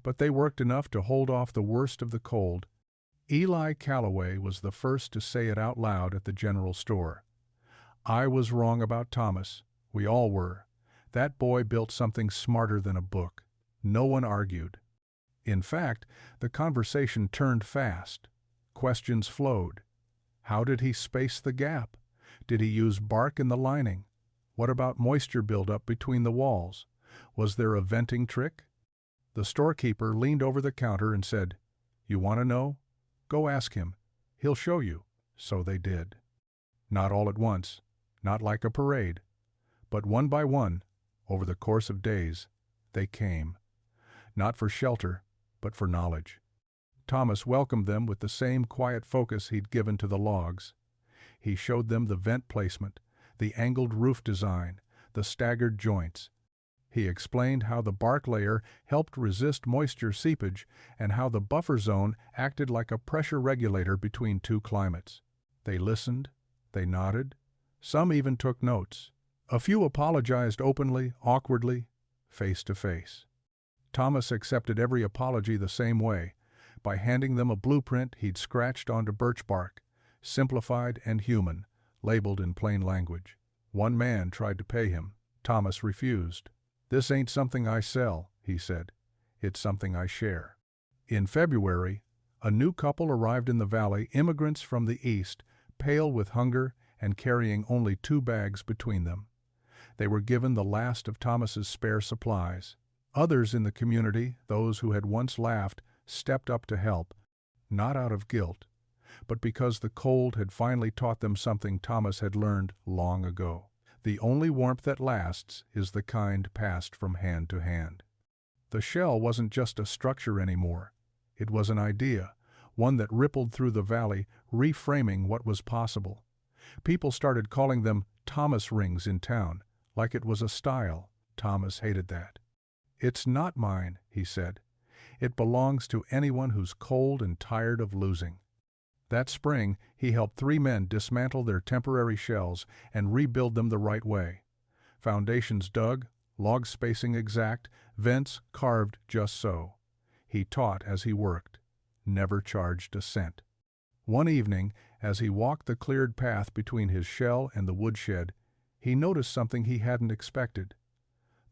but they worked enough to hold off the worst of the cold. Eli Calloway was the first to say it out loud at the general store. "I was wrong about Thomas. We all were. That boy built something smarter than a book." No one argued. In fact, the conversation turned fast. Questions flowed. How did he space the gap? Did he use bark in the lining? What about moisture buildup between the walls? Was there a venting trick? The storekeeper leaned over the counter and said, "You want to know? Go ask him. He'll show you." So they did. Not all at once, not like a parade, but one by one, over the course of days, they came. Not for shelter, but for knowledge. Thomas welcomed them with the same quiet focus he'd given to the logs. He showed them the vent placement, the angled roof design, the staggered joints. He explained how the bark layer helped resist moisture seepage and how the buffer zone acted like a pressure regulator between two climates. They listened, they nodded, some even took notes. A few apologized openly, awkwardly, face to face. Thomas accepted every apology the same way, by handing them a blueprint he'd scratched onto birch bark, simplified and human, labeled in plain language. One man tried to pay him. Thomas refused. "This ain't something I sell," he said. "It's something I share." In February, a new couple arrived in the valley, immigrants from the east, pale with hunger and carrying only 2 bags between them. They were given the last of Thomas's spare supplies. Others in the community, those who had once laughed, stepped up to help, not out of guilt, but because the cold had finally taught them something Thomas had learned long ago. The only warmth that lasts is the kind passed from hand to hand. The shell wasn't just a structure anymore. It was an idea, one that rippled through the valley, reframing what was possible. People started calling them Thomas rings in town, like it was a style. Thomas hated that. "It's not mine," he said. "It belongs to anyone who's cold and tired of losing." That spring, he helped 3 men dismantle their temporary shells and rebuild them the right way. Foundations dug, log spacing exact, vents carved just so. He taught as he worked, never charged a cent. One evening, as he walked the cleared path between his shell and the woodshed, he noticed something he hadn't expected.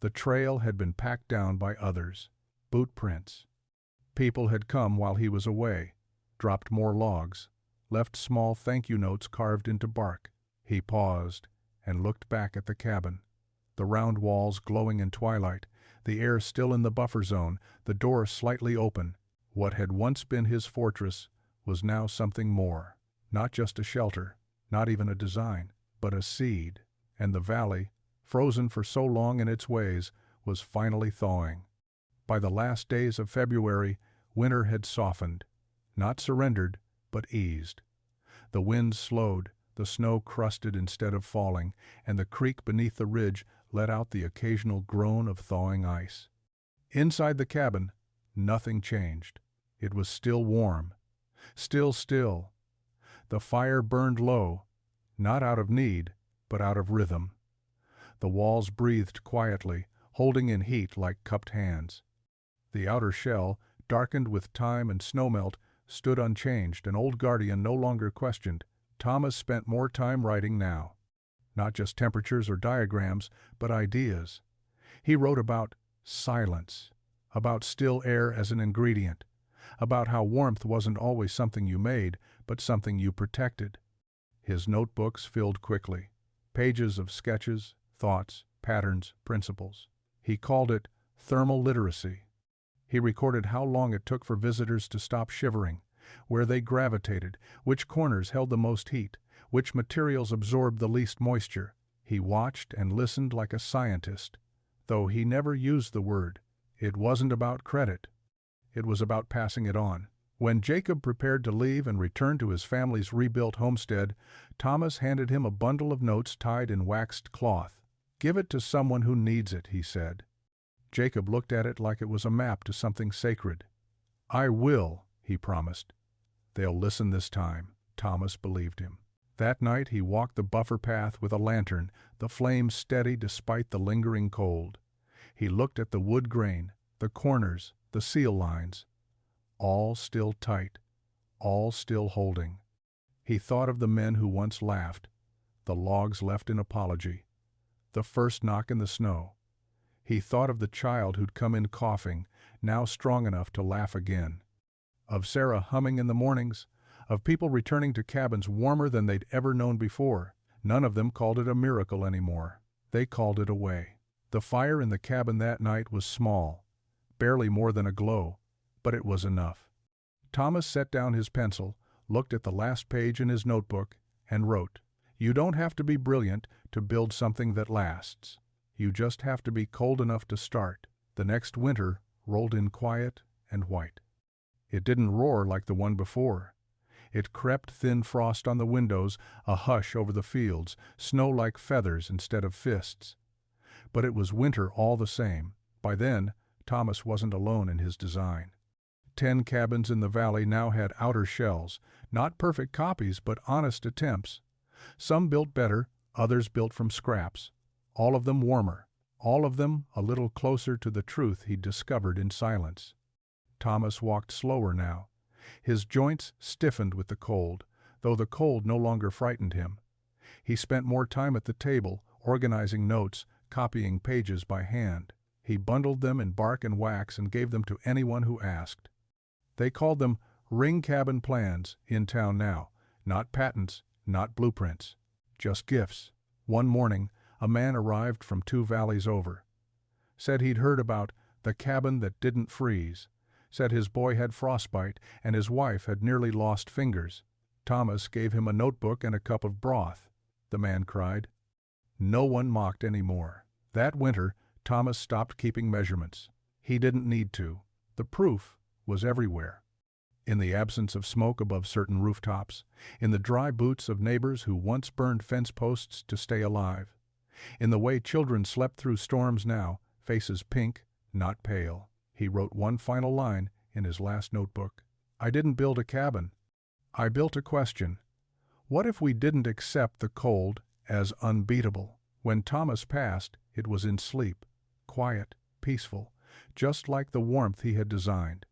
The trail had been packed down by others, boot prints. People had come while he was away, dropped more logs, left small thank-you notes carved into bark. He paused and looked back at the cabin, the round walls glowing in twilight, the air still in the buffer zone, the door slightly open. What had once been his fortress was now something more, not just a shelter, not even a design, but a seed. And the valley, frozen for so long in its ways, was finally thawing. By the last days of February, winter had softened, not surrendered, but eased. The winds slowed, the snow crusted instead of falling, and the creek beneath the ridge let out the occasional groan of thawing ice. Inside the cabin, nothing changed. It was still warm, still still. The fire burned low, not out of need, but out of rhythm. The walls breathed quietly, holding in heat like cupped hands. The outer shell, darkened with time and snowmelt, stood unchanged, an old guardian no longer questioned. Thomas spent more time writing now. Not just temperatures or diagrams, but ideas. He wrote about silence, about still air as an ingredient, about how warmth wasn't always something you made, but something you protected. His notebooks filled quickly, pages of sketches, thoughts, patterns, principles. He called it thermal literacy. He recorded how long it took for visitors to stop shivering, where they gravitated, which corners held the most heat, which materials absorbed the least moisture. He watched and listened like a scientist, though he never used the word. It wasn't about credit. It was about passing it on. When Jacob prepared to leave and return to his family's rebuilt homestead, Thomas handed him a bundle of notes tied in waxed cloth. "Give it to someone who needs it," he said. Jacob looked at it like it was a map to something sacred. "I will," he promised. "They'll listen this time." Thomas believed him. That night he walked the buffer path with a lantern, the flame steady despite the lingering cold. He looked at the wood grain, the corners, the seal lines. All still tight, all still holding. He thought of the men who once laughed, the logs left in apology, the first knock in the snow. He thought of the child who'd come in coughing, now strong enough to laugh again. Of Sarah humming in the mornings, of people returning to cabins warmer than they'd ever known before. None of them called it a miracle anymore. They called it a way. The fire in the cabin that night was small, barely more than a glow, but it was enough. Thomas set down his pencil, looked at the last page in his notebook, and wrote, "You don't have to be brilliant to build something that lasts. You just have to be cold enough to start." The next winter rolled in quiet and white. It didn't roar like the one before. It crept thin frost on the windows, a hush over the fields, snow like feathers instead of fists. But it was winter all the same. By then, Thomas wasn't alone in his design. 10 cabins in the valley now had outer shells, not perfect copies but honest attempts. Some built better, others built from scraps. All of them warmer, all of them a little closer to the truth he'd discovered in silence. Thomas walked slower now. His joints stiffened with the cold, though the cold no longer frightened him. He spent more time at the table, organizing notes, copying pages by hand. He bundled them in bark and wax and gave them to anyone who asked. They called them ring cabin plans in town now, not patents, not blueprints, just gifts. One morning, a man arrived from 2 valleys over. Said he'd heard about the cabin that didn't freeze. Said his boy had frostbite and his wife had nearly lost fingers. Thomas gave him a notebook and a cup of broth. The man cried. No one mocked any more. That winter, Thomas stopped keeping measurements. He didn't need to. The proof was everywhere. In the absence of smoke above certain rooftops, in the dry boots of neighbors who once burned fence posts to stay alive, in the way children slept through storms now, faces pink, not pale. He wrote one final line in his last notebook. I didn't build a cabin. I built a question. What if we didn't accept the cold as unbeatable? When Thomas passed, it was in sleep, quiet, peaceful, just like the warmth he had designed.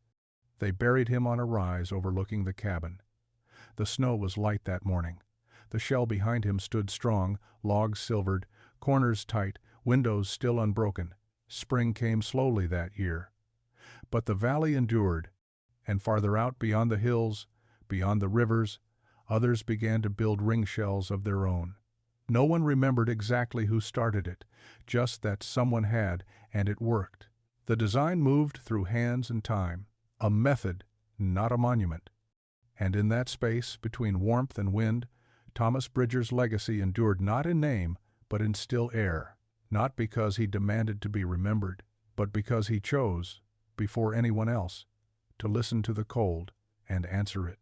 They buried him on a rise overlooking the cabin. The snow was light that morning. The shell behind him stood strong, logs silvered, corners tight, windows still unbroken. Spring came slowly that year. But the valley endured, and farther out beyond the hills, beyond the rivers, others began to build ring shells of their own. No one remembered exactly who started it, just that someone had, and it worked. The design moved through hands and time, a method, not a monument. And in that space between warmth and wind, Thomas Bridger's legacy endured not in name, but in still air, not because he demanded to be remembered, but because he chose, before anyone else, to listen to the cold and answer it.